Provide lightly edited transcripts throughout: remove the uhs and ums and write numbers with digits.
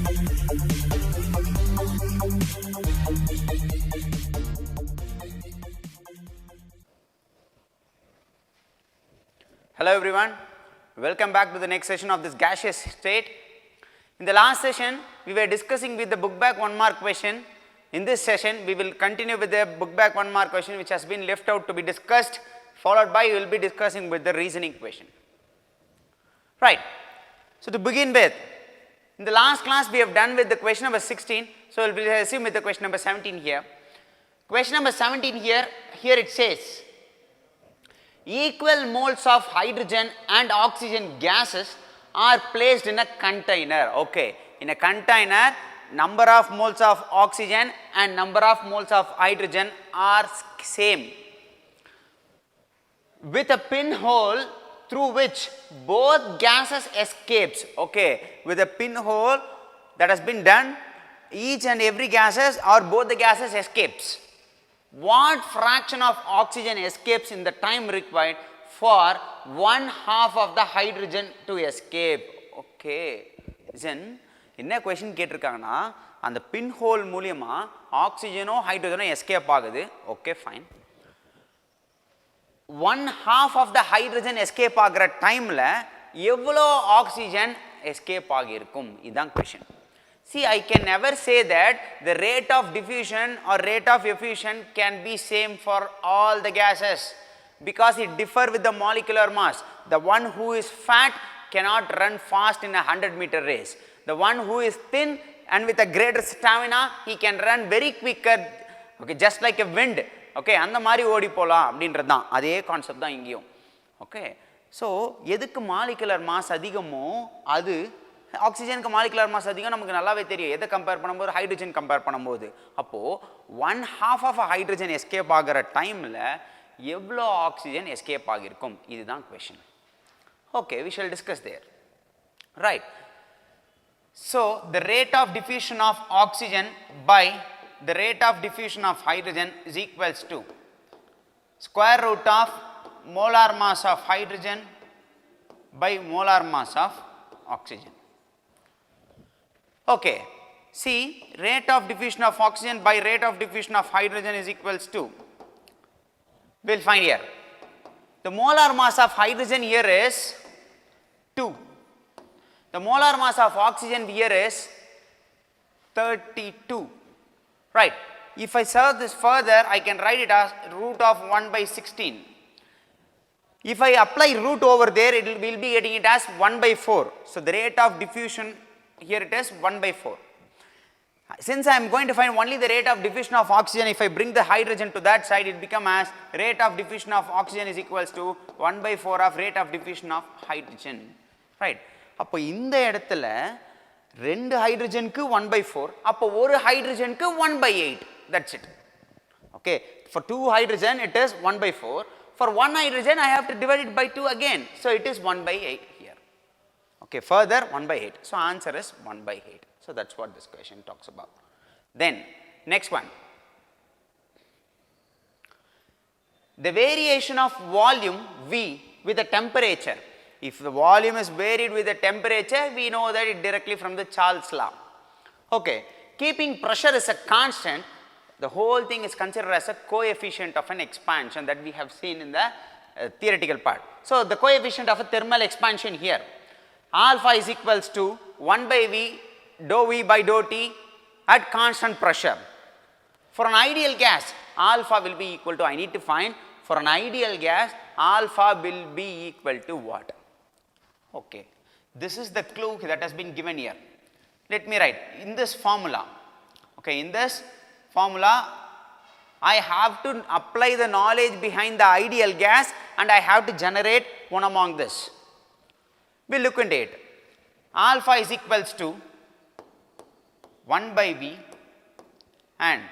Hello everyone, welcome back to the next session of this gaseous state. In the last session, we were discussing with the book back 1 mark question. In this session, we will continue with the book back 1 mark question which has been left out to be discussed, followed by we will be discussing with the reasoning question. Right. So to begin with, in the last class we have done with the question number 16, so we will resume with the question number 17 here. Question number 17 here it says, equal moles of hydrogen and oxygen gases are placed in a container. Okay, in a container, number of moles of oxygen and number of moles of hydrogen are same, with a pinhole through which both gases escapes. Okay, with a pinhole that has been done, each and every gases or both the gases escapes. What fraction of oxygen escapes in the time required for 1/2 of the hydrogen to escape? Okay, listen, என்ன question கேட்டிருக்காங்கன்னா, அந்த pinhole மூலியமா ஆக்சிஜனோ ஹைட்ரஜனோ escape ஆகுது. Okay, fine. 1/2 of the hydrogen escape ஆகிற டைம்ல எவ்வளோ oxygen escape ஆகியிருக்கும்? இதுதான் question. See, I can never say that the rate of diffusion or rate of effusion can be same for all the gases, because it differ with the molecular mass. The one who is fat cannot run fast in a 100-meter race. The one who is thin and with a greater stamina, he can run very quicker, okay, just like a wind. Okay, அந்த மாதிரி ஓடி போலாம் அப்படின்றது தான், அதே concept தான் இங்கேயும். Okay, so எதுக்கு மாலிகுலர் மாஸ் அதிகமோ அது ஆக்சிஜனுக்கு மாலிகுலர் மாஸ் அதிகம் நமக்கு நல்லாவே தெரியும். எதை கம்பேர் பண்ணும்போது? ஹைட்ரஜன் கம்பேர் பண்ணும்போது. அப்போது 1/2 ஆஃப் ஹைட்ரஜன் எஸ்கேப் ஆகிற டைமில் எவ்வளோ ஆக்சிஜன் எஸ்கேப் ஆகியிருக்கும்? இதுதான் question. Okay, we shall discuss there. Right. So the rate of diffusion of oxygen by the rate of diffusion of hydrogen is equals to square root of molar mass of hydrogen by molar mass of oxygen. Okay, see, rate of diffusion of oxygen by rate of diffusion of hydrogen is equals to, we will find here, the molar mass of hydrogen here is 2, the molar mass of oxygen here is 32, right. If I solve this further, I can write it as root of 1 by 16. If I apply root over there, it will be getting it as 1 by 4. So the rate of diffusion here it is 1 by 4. Since I am going to find only the rate of diffusion of oxygen, if I bring the hydrogen to that side, it become as rate of diffusion of oxygen is equals to 1 by 4 of rate of diffusion of hydrogen. Right. அப்போ இந்த இடத்துல ரெண்டு ஹைட்ரஜனுக்கு 1 by 4, அப்போ ஒரு ஹைட்ரஜனுக்கு 1 by 8. That's it. Okay, for 2 hydrogen it is 1 by 4. For 1 hydrogen I have to divide it by 2 again. So it is 1 by 8 here. Okay, further 1 by 8. So answer is 1 by 8. So that's what this question talks about. Then next one. The variation of volume V with the temperature. If the volume is varied with the temperature, we know that it directly from the Charles law. Okay, keeping pressure as a constant, the whole thing is considered as a coefficient of an expansion that we have seen in the theoretical part. So the coefficient of a thermal expansion here, alpha is equals to 1 by V dou V by dou T at constant pressure. For an ideal gas, alpha will be equal to, I need to find, for an ideal gas, alpha will be equal to what? Okay, this is the clue that has been given here. Let me write in this formula. Okay, in this formula, I have to apply the knowledge behind the ideal gas and I have to generate one among this. We will look into it. Alpha is equals to 1 by V and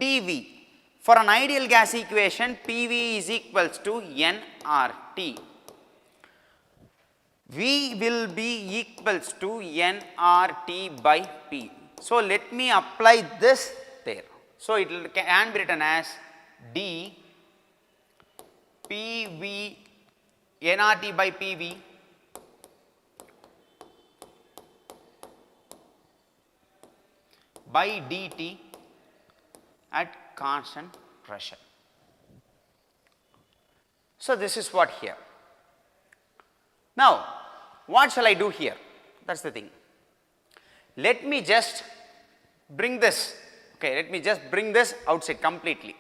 dV. For an ideal gas equation, PV is equals to nRT. V will be equals to nRT by P. So let me apply this there. So it can be written as d PV nRT by PV by dt at constant pressure. So this is what here. Now what shall I do here? That's the thing. Let me just bring this, okay, let me just bring this outside completely.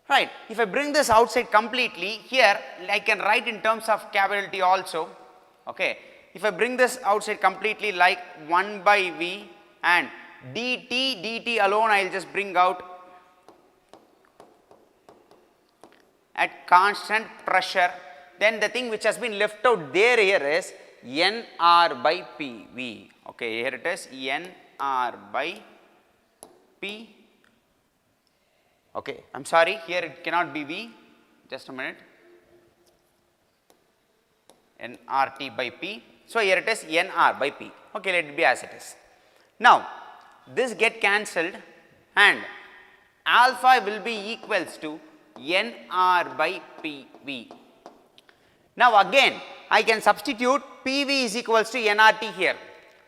Right, if I bring this outside completely, here I can write in terms of capital T also, okay. If I bring this outside completely like 1 by V and dt alone I will just bring out at constant pressure, then the thing which has been left out there here is nR by PV, okay, here it is nR by P. Okay, I am sorry, here it cannot be V, just a minute, nRT by P. So here it is nR by P, okay, let it be as it is. Now this get cancelled and alpha will be equals to nR by PV. Now again I can substitute PV is equals to nRT here.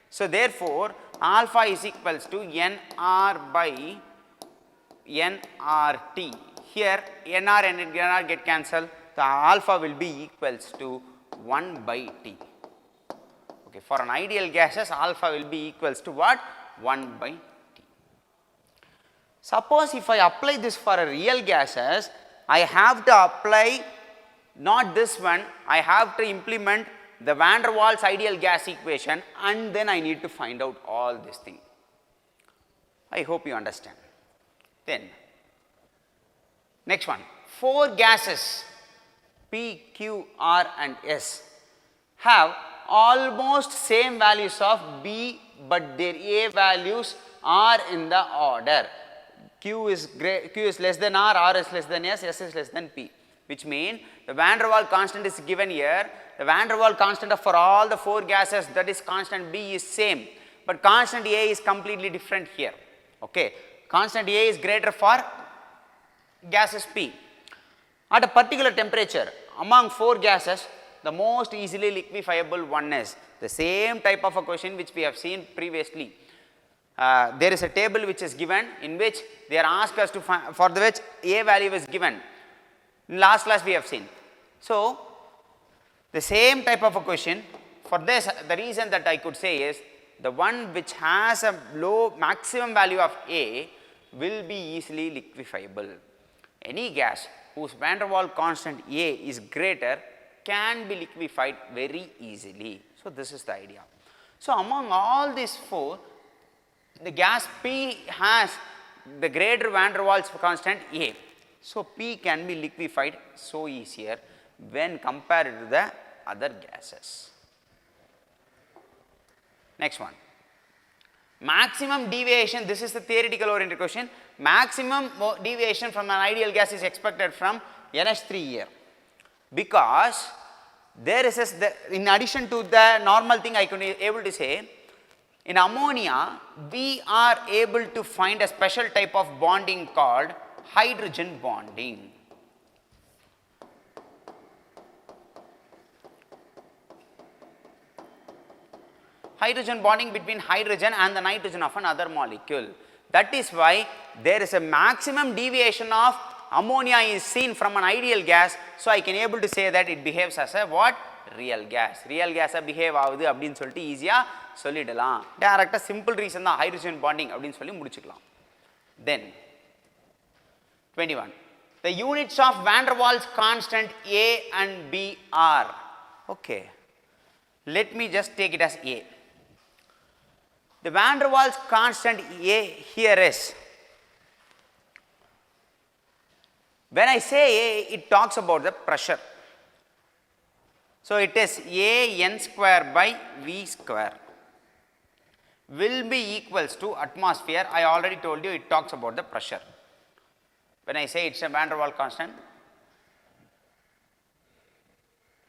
So therefore alpha is equals to nR by nRT. Here nR and nR get cancelled, the alpha will be equals to 1 by T. Okay, for an ideal gases alpha will be equals to what? 1 by T. Suppose if I apply this for a real gases, I have to apply not this one, I have to implement the van der Waals ideal gas equation and then I need to find out all this thing. I hope you understand. Then next one, 4 gases P, Q, R and S have almost same values of B, but their A values are in the order. Q is less than R is less than S is less than P, which means the van der Waals constant is given here. The van der Waals constant for all the 4 gases, that is constant B, is same, but constant A is completely different here. Okay, constant A is greater for gases P. At a particular temperature, among 4 gases, the most easily liquefiable one is the same type of a question which we have seen previously. There is a table which is given in which they are asked us to find, for which A value is given. In last class we have seen. So the same type of a question, for this the reason that I could say is the one which has a low maximum value of A will be easily liquefiable. Any gas whose van der Waals constant A is greater can be liquefied very easily. So this is the idea. So among all these 4, the gas P has the greater van der Waals constant A. So P can be liquefied so easier when compared to the other gases. Next one, maximum deviation. This is the theoretical oriented question. Maximum deviation from an ideal gas is expected from NH3 here, because there is in addition to the normal thing I could be able to say, in ammonia we are able to find a special type of bonding called hydrogen bonding. Hydrogen bonding between hydrogen and the nitrogen of another molecule. That is why there is a maximum deviation of ammonia is seen from an ideal gas. So I can able to say that it behaves as a what? Real gas. Real gas behave ஆகுது அப்படினு சொல்லிட்டு ஈஸியா சொல்லிடலாம். டைரக்ட்டா simple reason தான் hydrogen bonding அப்படினு சொல்லி முடிச்சுக்கலாம். Then 21. The units of van der Waals constant A and B are. Okay. Let me just take it as A. The van der Waals constant A here is, when I say A, it talks about the pressure. So it is A n square by V square will be equals to atmosphere. I already told you it talks about the pressure. When I say it's a van der Waals constant,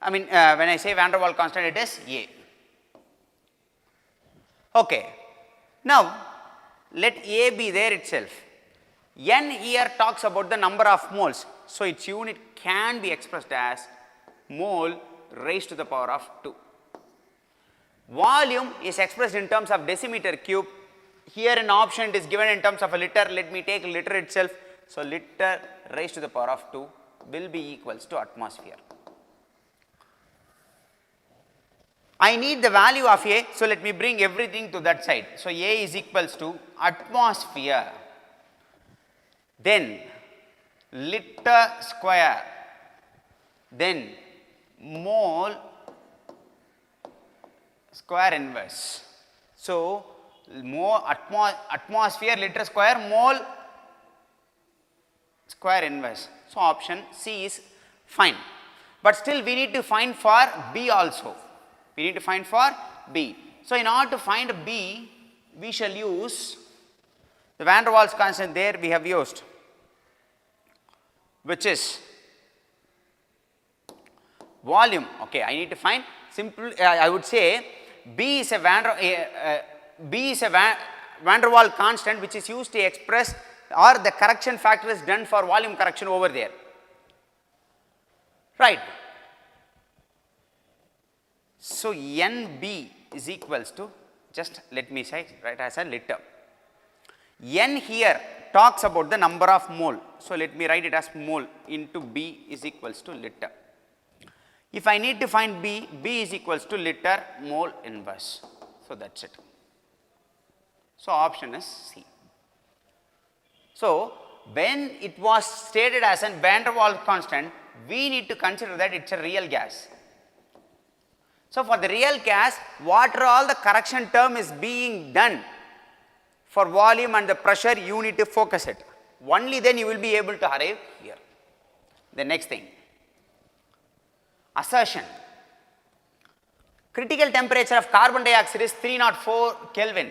when I say van der Waals constant, it is A. Okay. Now let A be there itself. N here talks about the number of moles. So its unit can be expressed as mole raised to the power of 2. Volume is expressed in terms of decimeter cube. here in option it is given in terms of a liter. Let me take liter itself. So liter raised to the power of 2 will be equals to atmosphere. I need the value of A, so let me bring everything to that side. So A is equals to atmosphere, then liter square, then mole square inverse. So more atmosphere liter square mole square inverse. So option C is fine. But still we need to find for B also. We need to find for B. So in order to find B, we shall use the van der Waals constant there we have used, which is volume. Okay, I need to find simple. I would say B is a van der Waals constant which is used to express, or the correction factor is done for volume correction over there. Right. So NB is equals to, just let me say right as a liter. N here talks about the number of mole. So let me write it as mole into B is equals to liter. If I need to find B, B is equals to liter mole inverse. So that's it. So option is C. So when it was stated as a van der Waals constant, we need to consider that it's a real gas. So for the real gas, what are all the correction term is being done for volume and the pressure, you need to focus it. Only then you will be able to arrive here. The next thing, assertion. Critical temperature of carbon dioxide is 304 Kelvin.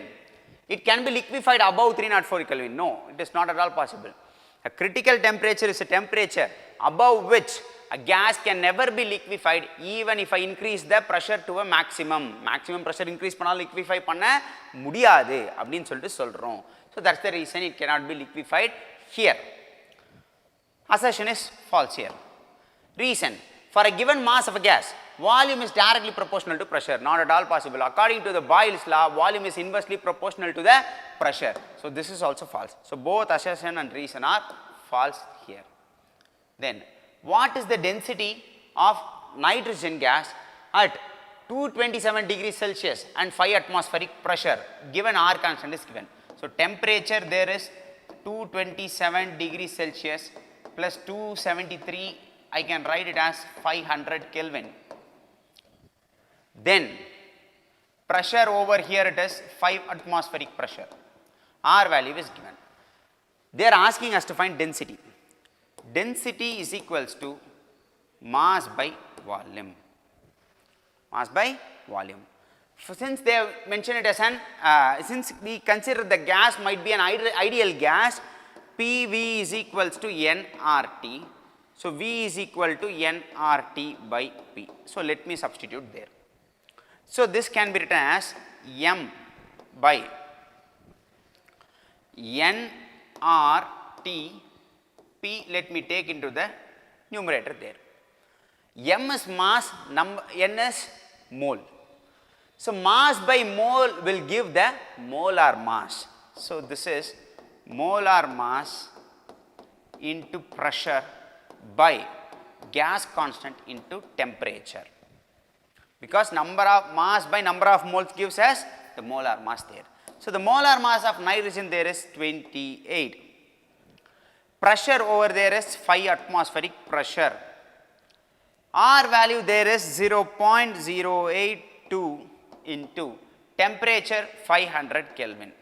It can be liquefied above 304 Kelvin. No, it is not at all possible. A critical temperature is a temperature above which a gas can never be liquefied even if I increase the pressure to a maximum. Maximum pressure increase panna liquefy panna mudiyadhu appdin solittu solrom. So that's the reason it cannot be liquefied here. Assertion is false here. Reason, for a given mass of a gas, volume is directly proportional to pressure. Not at all possible. According to the Boyle's law, volume is inversely proportional to the pressure. So this is also false. So both assertion and reason are false here. Then what is the density of nitrogen gas at 227 degrees Celsius and 5 atmospheric pressure? Given R constant is given. So temperature there is 227 degrees Celsius plus 273, I can write it as 500 Kelvin. Then pressure over here it is 5 atmospheric pressure. R value is given. They are asking us to find density. Density is equals to mass by volume. Mass by volume. Since they have mentioned it as an, since we consider the gas might be an ideal gas, PV is equals to nRT. So V is equal to nRT by P. So let me substitute there. So this can be written as M by nRT P, let me take into the numerator there. M is mass, N is mole. So mass by mole will give the molar mass. So this is molar mass into pressure by gas constant into temperature. Because number of mass by number of moles gives us the molar mass there. So the molar mass of nitrogen there is 28. Pressure over there is 5 atmospheric pressure. R value there is 0.082 into temperature 500 Kelvin.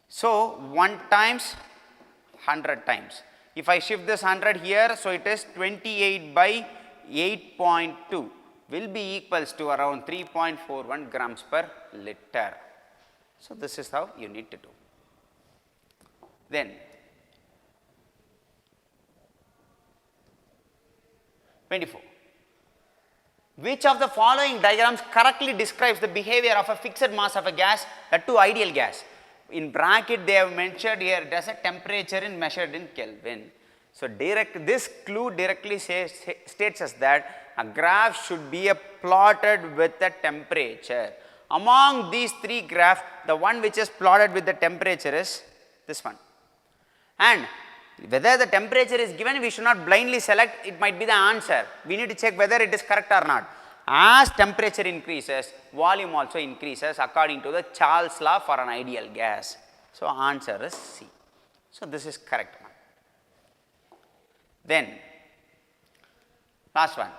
So 1 times 100 times. If I shift this 100 here, so it is 28 by 8.2 will be equals to around 3.41 grams per liter. So this is how you need to do. Then 24. Which of the following diagrams correctly describes the behavior of a fixed mass of a gas, that too ideal gas? In bracket they have mentioned here it as a temperature in measured in Kelvin. So this clue directly states us that a graph should be plotted with the temperature. Among these three graphs, the one which is plotted with the temperature is this one. And whether the temperature is given, we should not blindly select, it might be the answer. We need to check whether it is correct or not. As temperature increases, volume also increases according to the Charles law for an ideal gas. So, answer is C. So, this is correct one. Then, last one.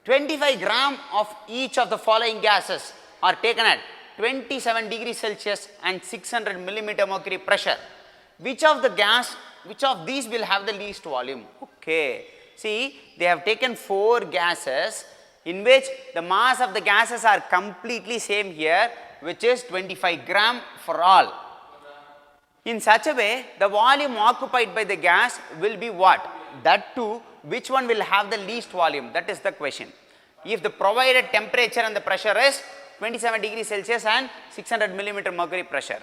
25 gram of each of the following gases are taken at 27 degrees Celsius and 600 millimeter mercury pressure. Which of these will have the least volume? Okay. See, they have taken 4 gases in which the mass of the gases are completely same here, which is 25 gram for all. In such a way, the volume occupied by the gas will be what? That too, which one will have the least volume? That is the question. If the provided temperature and the pressure is 27 degrees Celsius and 600 millimeter mercury pressure.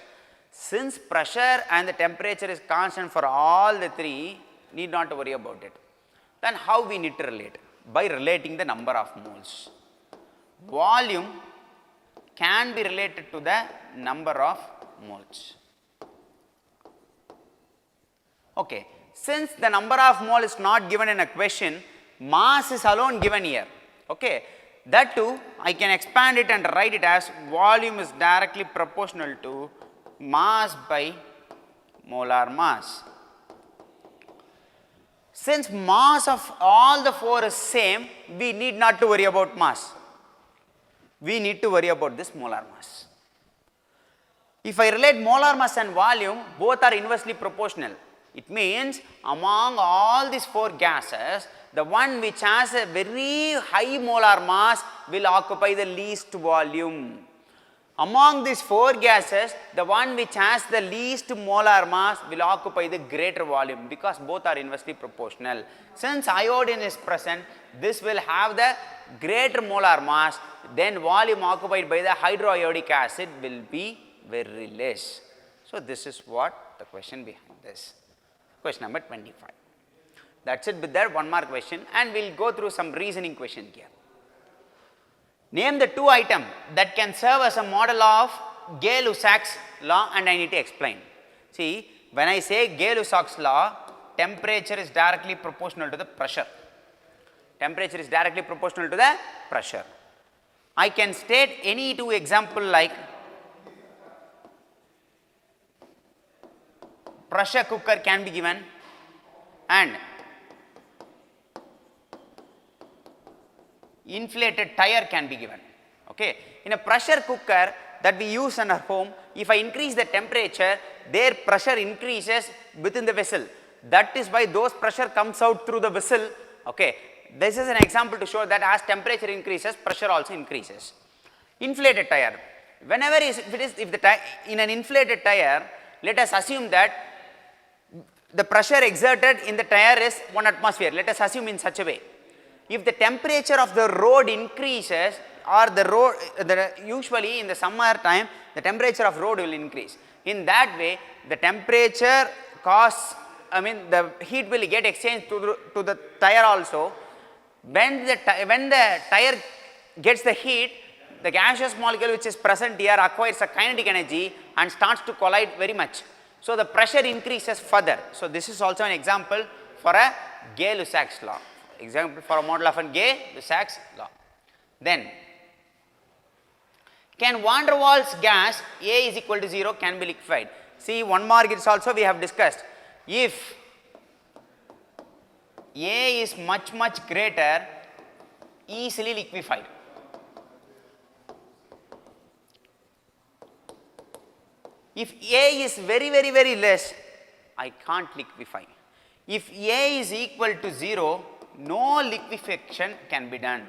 Since pressure and the temperature is constant for all the three, need not to worry about it. Then how we need to relate? By relating the number of moles. Volume can be related to the number of moles. Okay. Since the number of mole is not given in a question, mass is alone given here. Okay. That too, I can expand it and write it as volume is directly proportional to mass by molar mass. Since mass of all the 4 is same, we need not to worry about mass. We need to worry about this molar mass. If I relate molar mass and volume, both are inversely proportional. It means among all these 4 gases, the one which has a very high molar mass will occupy the least volume. Among these 4 gases, the one which has the least molar mass will occupy the greater volume because both are inversely proportional. Since iodine is present, this will have the greater molar mass, then volume occupied by the hydroiodic acid will be very less. So, this is what the question behind this. Question number 25. That is it with that 1 mark question, and we will go through some reasoning question here. Name the 2 items that can serve as a model of Gay-Lussac's law, and I need to explain. See, when I say Gay-Lussac's law, temperature is directly proportional to the pressure. Temperature is directly proportional to the pressure. I can state any 2 examples like pressure cooker can be given and inflated tire can be given. Okay. In a pressure cooker that we use in our home, if I increase the temperature, their pressure increases within the vessel. That is why those pressure comes out through the vessel. Okay. This is an example to show that as temperature increases, pressure also increases. Inflated tire. Whenever in an inflated tire, let us assume that the pressure exerted in the tire is 1 atmosphere. Let us assume in such a way. If the temperature of the road increases, or usually in the summer time, the temperature of road will increase. In that way, the temperature the heat will get exchanged to the tire also. When the tire gets the heat, the gaseous molecule which is present here acquires a kinetic energy and starts to collide very much. So, the pressure increases further. So, this is also an example for a Gay-Lussac's law. Example for a model of a Gay-Lussac's law. Then, can van der Waals gas A is equal to 0 can be liquefied? See, 1 mark is also we have discussed. If A is much greater, easily liquefied. If A is very less, I can't liquefy. If A is equal to 0, no liquefaction can be done.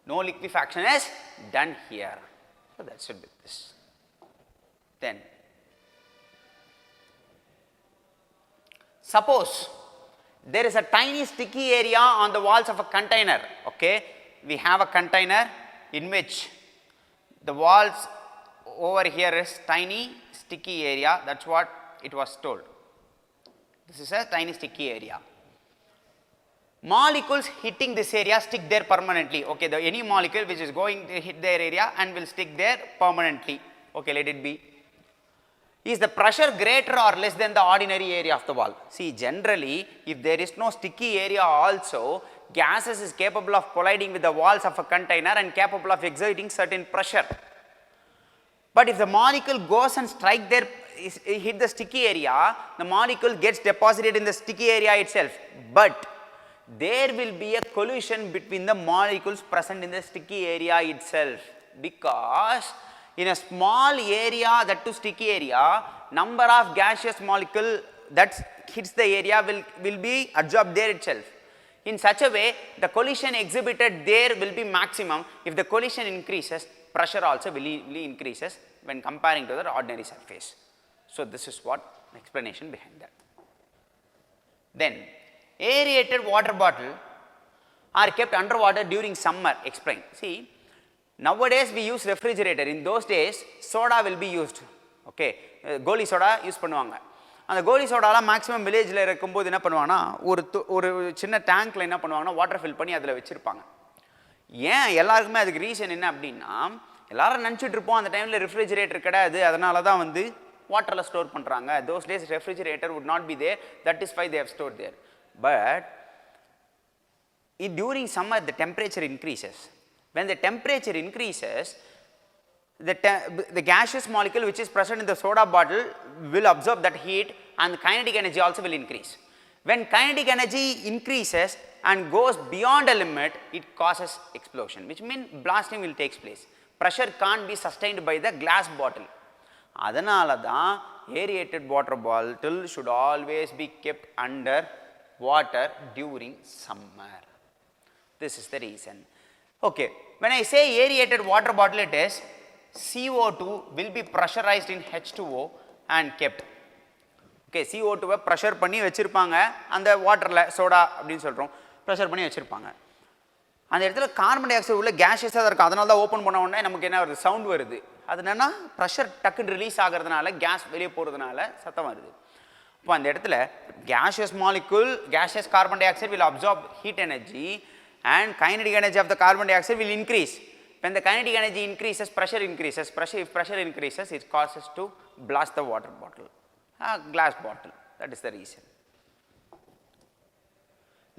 No liquefaction is done here. So, that should be this. Then, suppose there is a tiny sticky area on the walls of a container. Okay, we have a container in which the walls over here is tiny sticky area. That is what it was told. This is a tiny sticky area. Molecules hitting this area stick there permanently. Okay, any molecule which is going to hit their area and will stick there permanently. Okay, let it be. Is the pressure greater or less than the ordinary area of the wall? See, generally, if there is no sticky area also, gases is capable of colliding with the walls of a container and capable of exerting certain pressure. But if the molecule goes and strike there, hit the sticky area, the molecule gets deposited in the sticky area itself. But there will be a collision between the molecules present in the sticky area itself, because in a small area, that too sticky area, number of gaseous molecule that hits the area will be absorbed there itself. In such a way, the collision exhibited there will be maximum. If the collision increases, pressure also will increases when comparing to the ordinary surface. So this is what explanation behind that. Then aerated water bottle are kept underwater during summer. Explain. See, nowadays we use refrigerator. In those days, soda will be used. Okay, goli soda use பண்ணுவாங்க. அந்த கோலி சோடாலாம் maximum வில்லேஜில் இருக்கும்போது என்ன பண்ணுவாங்கன்னா ஒரு சின்ன டேங்க்கில் என்ன பண்ணுவாங்கன்னா வாட்டர் ஃபில் பண்ணி அதில் வச்சுருப்பாங்க. ஏன் எல்லாருக்குமே அதுக்கு ரீசன் என்ன அப்படின்னா, எல்லாரும் நினச்சிட்டு இருப்போம் அந்த டைமில் ரெஃப்ரிஜிரேட்டர் கிடையாது, அதனால தான் வந்து வாட்டரில் ஸ்டோர் பண்ணுறாங்க. Those days refrigerator would not be there, that is why they have store there. But during summer the temperature increases. When the temperature increases, the gaseous molecule which is present in the soda bottle will absorb that heat and kinetic energy also will increase. When kinetic energy increases and goes beyond a limit, it causes explosion, which means blasting will take place. Pressure can't be sustained by the glass bottle. அதனால தான் aerated water bottle should always be kept under water during summer. This is the reason. Okay, when I say aerated water bottle, it is CO2 will be pressurized in H2O and kept. Okay, CO2 pressure பண்ணி வச்சிருப்பாங்க அந்த வாட்டரில், soda அப்படின்னு சொல்கிறோம், pressure பண்ணி வச்சுருப்பாங்க. அந்த இடத்துல கார்பன் டை ஆக்சைடு உள்ள கேஷஸாக இருக்குது, அதனால தான் ஓப்பன் பண்ண உடனே நமக்கு என்ன வருது, சவுண்ட் வருது. அது என்னென்னா ப்ரெஷர் டக்குன்னு ரிலீஸ் ஆகிறதுனால, கேஸ் வெளியே போகிறதுனால சத்தம் வருது. இப்போ அந்த இடத்துல gaseous molecule, gaseous carbon dioxide will absorb heat energy and kinetic energy of the carbon dioxide will increase. When the kinetic energy increases, pressure increases. If pressure increases, it causes to blast the water bottle, glass bottle. That is the reason.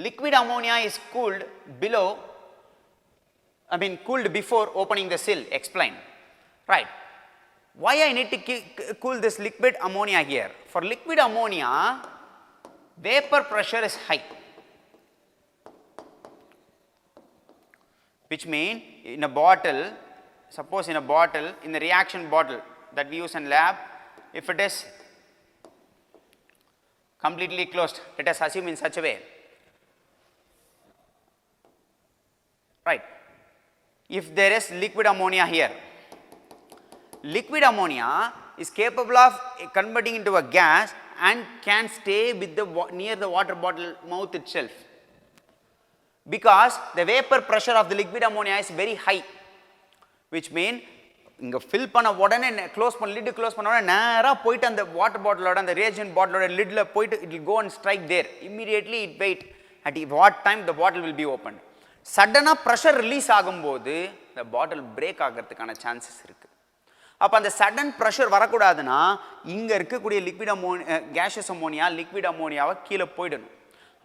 Liquid ammonia is cooled cooled before opening the seal. Explain. Right. Why I need to cool this liquid ammonia here? For liquid ammonia, vapor pressure is high, which means in a bottle, suppose in a bottle, in the reaction bottle that we use in lab, if it is completely closed, let us assume in such a way, right? If there is liquid ammonia here, liquid ammonia is capable of converting into a gas and can stay with the near the water bottle mouth itself, because the vapor pressure of the liquid ammonia is very high, which means இங்கே fill பண்ண உடனே lid close பண்ண உடனே நேராக போயிட்டு அந்த water பாட்டிலோட அந்த ரியேஜென்ட் பாட்டிலோட லிட்டில் போயிட்டு it will go and strike there. Immediately it wait at what time the bottle will be open. சடனாக ப்ரெஷர் ரிலீஸ் ஆகும்போது இந்த பாட்டில் பிரேக் ஆகிறதுக்கான சான்சஸ் இருக்குது. அப்போ அந்த சடன் ப்ரெஷர் வரக்கூடாதுன்னா இங்கே இருக்கக்கூடிய லிக்விட் கேஷியஸ் அமோனியா லிக்விட் அமோனியாவை கீழே போயிடணும்.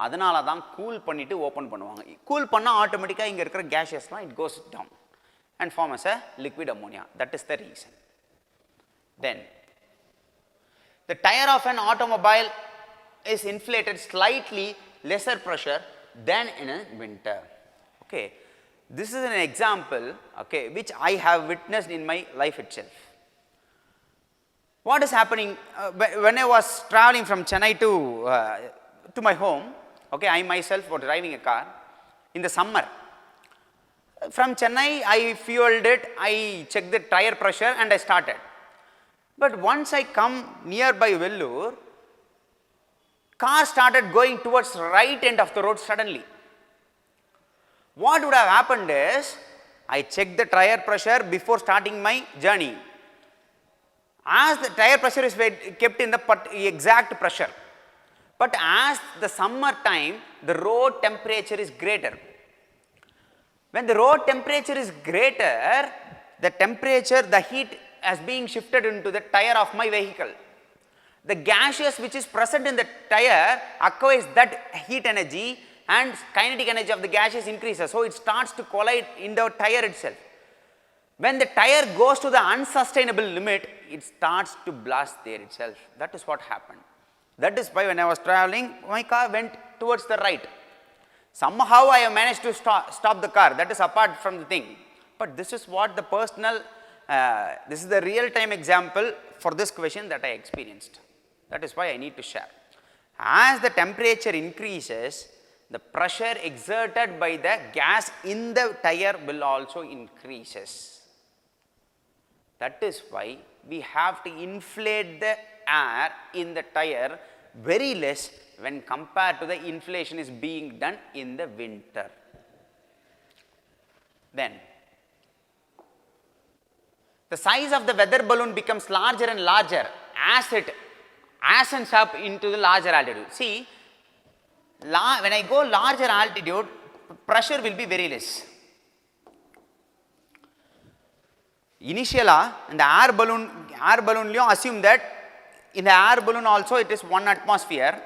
அதனால தான் கூல் பண்ணிவிட்டு ஓப்பன் பண்ணுவாங்க. கூல் பண்ணால் ஆட்டோமேட்டிக்காக இங்கே இருக்கிற கேஷியஸ்லாம் it goes down and form as a liquid ammonia. That is the reason. Then the tire of an automobile is inflated slightly lesser pressure than in a winter. Okay, this is an example, okay, which I have witnessed in my life itself. What is happening when I was traveling from Chennai to my home? Okay, I myself was driving a car in the summer. From Chennai, I fueled it, I checked the tire pressure and I started. But once I come nearby Vellore, car started going towards right end of the road suddenly. What would have happened is, I checked the tire pressure before starting my journey. As the tire pressure is kept in the exact pressure, But as the summer time, the road temperature is greater. When the road temperature is greater, the heat is being shifted into the tire of my vehicle. The gaseous which is present in the tire acquires that heat energy and kinetic energy of the gaseous increases. So, it starts to collide in the tire itself. When the tire goes to the unsustainable limit, it starts to blast there itself. That is what happened. That is why when I was traveling, my car went towards the right. Somehow I have managed to stop the car. That is apart from the thing. But this is what the personal, this is the real time example for this question that I experienced. That is why I need to share. As the temperature increases, the pressure exerted by the gas in the tire will also increases. That is why we have to inflate the air in the tire very less when compared to the inflation is being done in the winter. Then, the size of the weather balloon becomes larger and larger as it ascends up into the larger altitude. See, when I go larger altitude, pressure will be very less. Initially, in the air balloon, assume that in the air balloon also it is 1 atmosphere.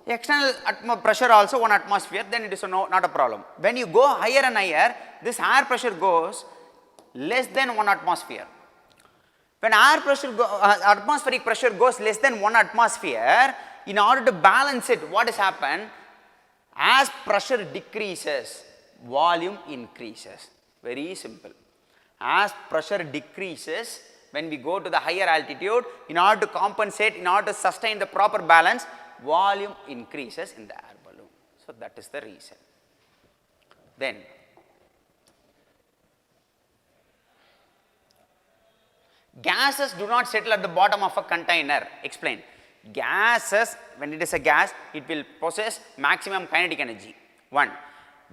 External pressure also 1 atmosphere, then it is not a problem. When you go higher and higher, this air pressure goes less than 1 atmosphere. When atmospheric pressure goes less than 1 atmosphere, in order to balance it, what has happened? As pressure decreases, volume increases. Very simple. As pressure decreases, when we go to the higher altitude, in order to compensate, in order to sustain the proper balance, volume increases in the air balloon. So, that is the reason. Then, gases do not settle at the bottom of a container. Explain. Gases, when it is a gas, it will possess maximum kinetic energy. 1.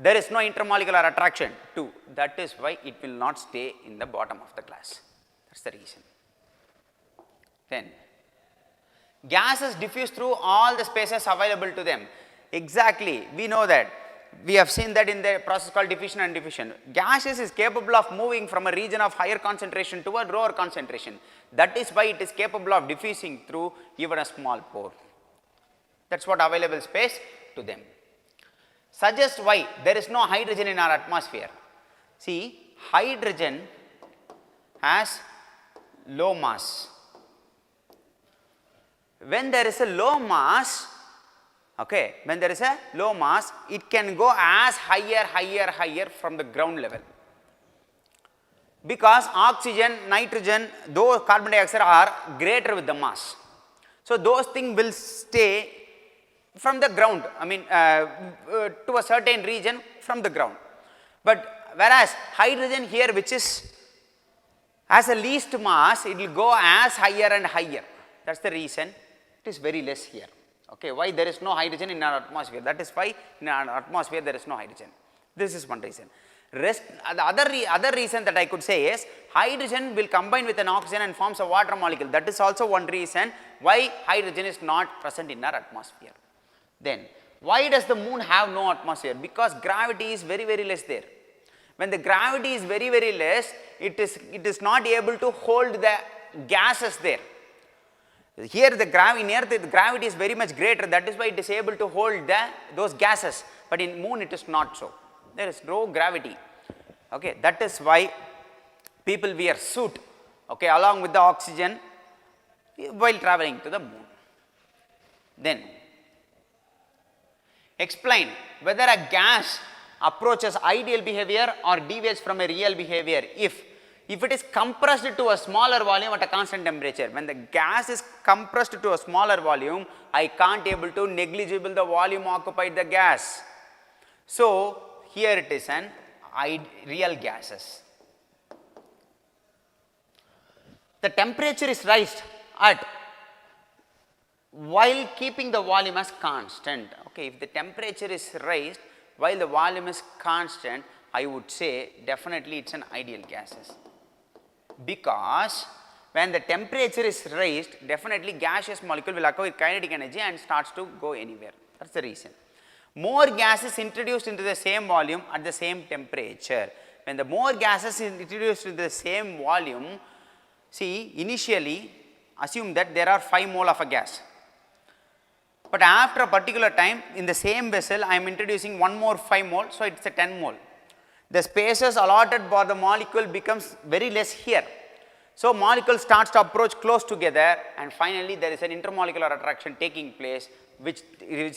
There is no intermolecular attraction. 2. That is why it will not stay in the bottom of the glass. That is the reason. Then, gases diffuse through all the spaces available to them. Exactly, we know that. We have seen that in the process called diffusion and diffusion. Gases is capable of moving from a region of higher concentration to a lower concentration. That is why it is capable of diffusing through even a small pore. That is what available space to them. Suggest why there is no hydrogen in our atmosphere. See, hydrogen has low mass. When there is a low mass, when there is a low mass, it can go as higher from the ground level. Because oxygen, nitrogen, those carbon dioxide are greater with the mass. So, those things will stay from the ground, to a certain region from the ground. But whereas hydrogen here, which is as a least mass, it will go as higher and higher. That is the reason it is very less here. Why there is no hydrogen in our atmosphere? That is why in our atmosphere there is no hydrogen. This is one reason. The other reason that I could say is hydrogen will combine with an oxygen and forms a water molecule. That is also one reason why hydrogen is not present in our atmosphere. Then, why does the moon have no atmosphere? Because gravity is very less there. When the gravity is very less, it is not able to hold the gases there. Here the gravity is very much greater, that is why it is able to hold those gases, but in moon it is not so. There is no gravity. That is why people wear suit along with the oxygen while traveling to the moon. Then, explain whether a gas approaches ideal behavior or deviates from a real behavior if it is compressed to a smaller volume at a constant temperature. When the gas is compressed to a smaller volume, I can't able to negligible the volume occupied the gas. So, here it is an real gases. The temperature is raised at while keeping the volume as constant. If the temperature is raised while the volume is constant, I would say definitely it is an ideal gases. Because when the temperature is raised, definitely gaseous molecule will acquire kinetic energy and starts to go anywhere. That's the reason. More gas is introduced into the same volume at the same temperature. When the more gases is introduced into the same volume, see, initially assume that there are 5 mole of a gas. But after a particular time, in the same vessel, I am introducing one more 5 mole, so it's a 10 mole. The spaces allotted for the molecule becomes very less here. So molecule starts to approach close together, and finally there is an intermolecular attraction taking place, which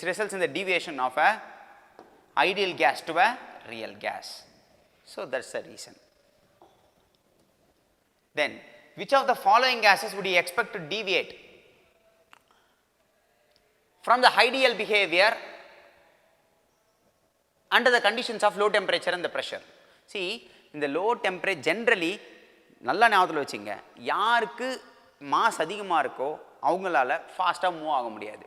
results in the deviation of a ideal gas to a real gas. So that's the reason. Then, which of the following gases would you expect to deviate from the ideal behavior under the conditions of low temperature and the pressure? See, in the low temperature, generally, நல்லா ஞாபகத்தில் வச்சுங்க, யாருக்கு mass அதிகமாக இருக்கோ அவங்களால ஃபாஸ்ட்டாக move ஆக முடியாது.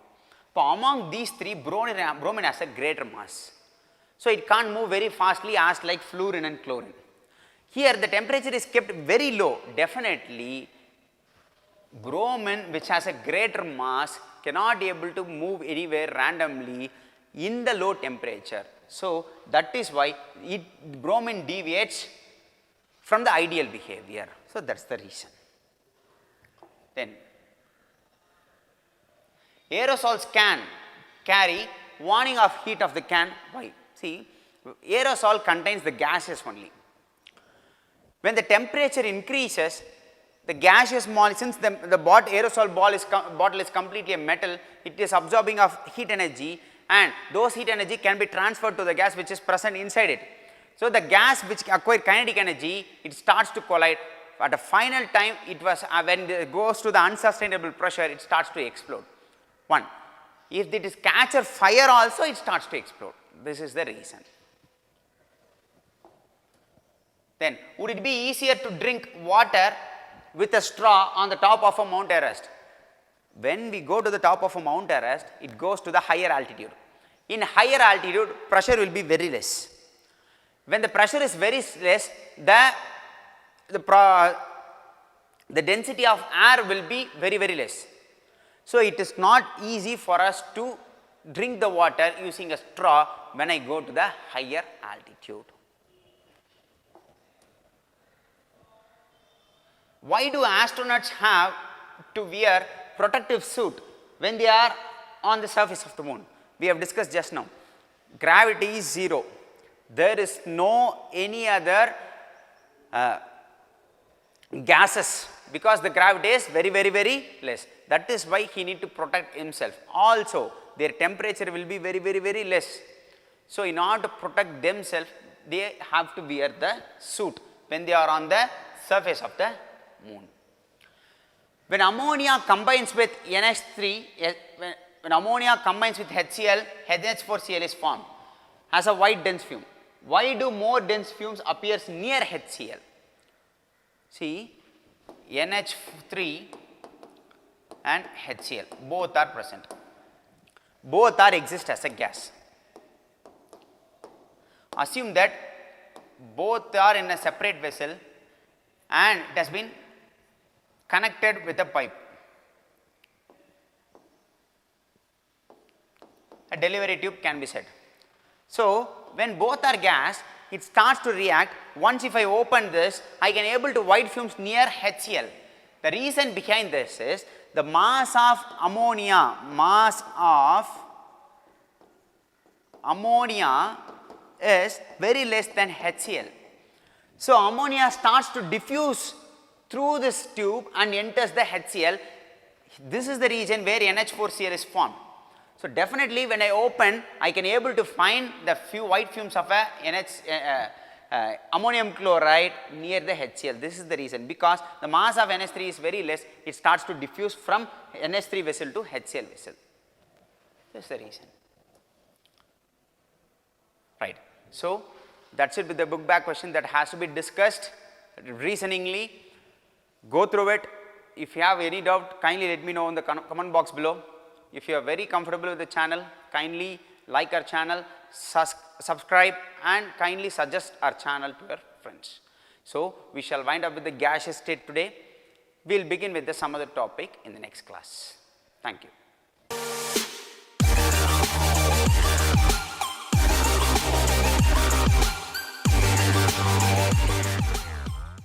இப்போ among these three, bromine has a greater mass. So it can't move very fastly as like fluorine and chlorine. Here the temperature is kept very low. Definitely bromine, which has a greater mass, cannot be able to move anywhere randomly in the low temperature. So that is why bromine deviates from the ideal behavior. So that's the reason. Then aerosols can carry warning of heat of the can. Why? See, aerosol contains the gases only. When the temperature increases, the gaseous molecule, since the aerosol bottle is completely a metal, it is absorbing of heat energy, and those heat energy can be transferred to the gas which is present inside it. So the gas which acquires kinetic energy, it starts to collide. At a final time, it was when it goes to the unsustainable pressure, it starts to explode. One, if it is catch or fire also, it starts to explode. This is the reason. Then, would it be easier to drink water with a straw on the top of a Mount Everest? When we go to the top of a Mount Everest, it goes to the higher altitude. In higher altitude, pressure will be very less. When the pressure is very less, the density of air will be very, very less. So it is not easy for us to drink the water using a straw when I go to the higher altitude. Why do astronauts have to wear protective suit when they are on the surface of the moon? We have discussed just now. Gravity is 0. There is no any other gases, because the gravity is very, very, very less. That is why he need to protect himself. Also, their temperature will be very, very, very less. So in order to protect themselves, they have to wear the suit when they are on the surface of the moon. When ammonia combines with NH3, when ammonia combines with HCl, NH4Cl is formed as a white dense fume. Why do more dense fumes appears near HCl? See, NH3 and HCl, both are present. Both are exist as a gas. Assume that both are in a separate vessel and it has been connected with a pipe. A delivery tube can be said. So when both are gas, it starts to react. Once if I open this, I can able to white fumes near HCl. The reason behind this is the mass of ammonia is very less than HCl. So ammonia starts to diffuse through this tube and enters the HCl. This is the region where NH4Cl is formed. So definitely when I open, I can able to find the few white fumes of a ammonium chloride near the HCl. This is the reason, because the mass of NH3 is very less, it starts to diffuse from NH3 vessel to HCl vessel. This is the reason. Right. So that's it with the book back question that has to be discussed reasoningly. Go through it. If you have any doubt, kindly let me know in the comment box below. If you are very comfortable with the channel, kindly like our channel, subscribe and kindly suggest our channel to your friends. So we shall wind up with the gaseous state today. We'll begin with some other topic in the next class. Thank you.